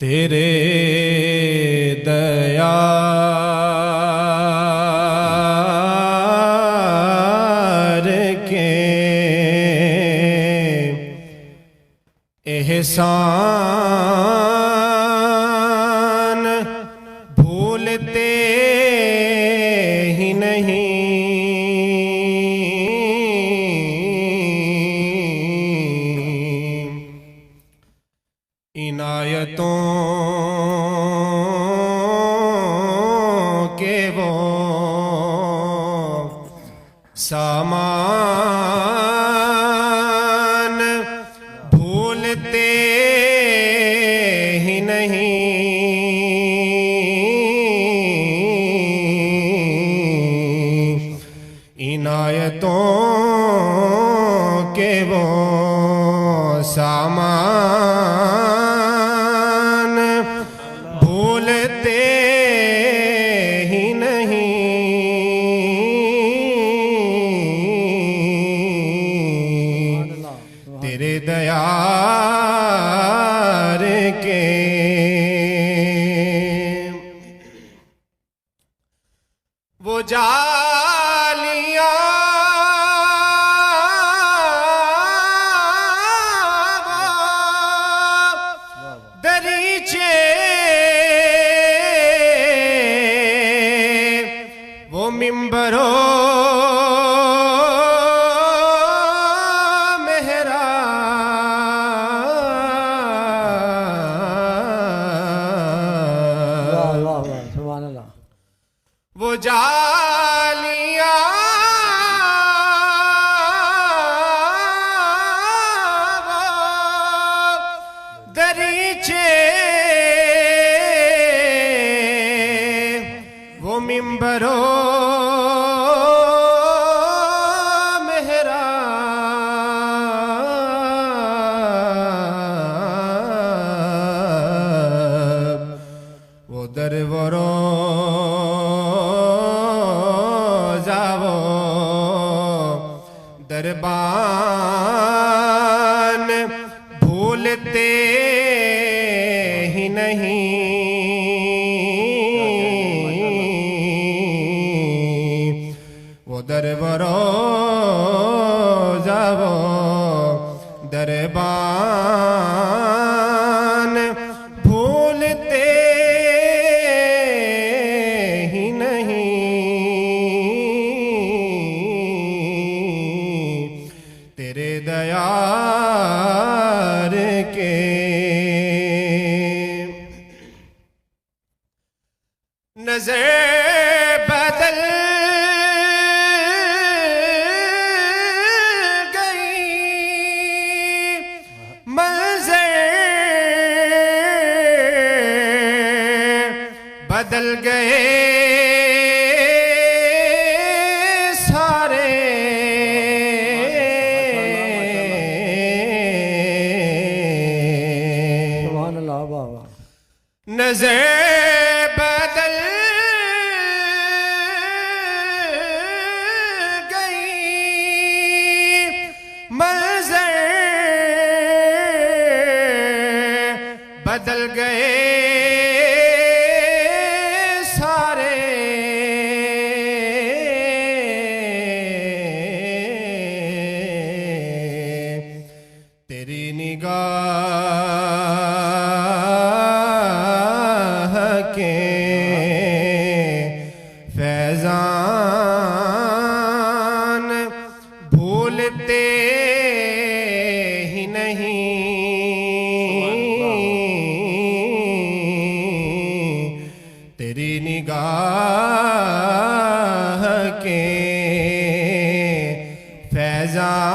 तेरे दयार के एहसान भूलते ही नहीं। इनायतों के वो सामान भूलते ही नहीं। इनायतों के वो सामान भूलते ही नहीं। तेरे दयार के वो जालियां दरीचे वो मिंबरो वो जालियां दरीचे वो मिंबरो मेहराब वो दरवरो दरबान भूलते ही नहीं। वो दरबारो जावो दरबान भूलते ही नहीं। तेरे दयार के नजर बदल गई मंजर बदल गए सारे। नजर बदल गई मंजर बदल गए सारे। तेरी निगाह के फैजान भूलते ही नहीं। तेरी निगाह के फैजान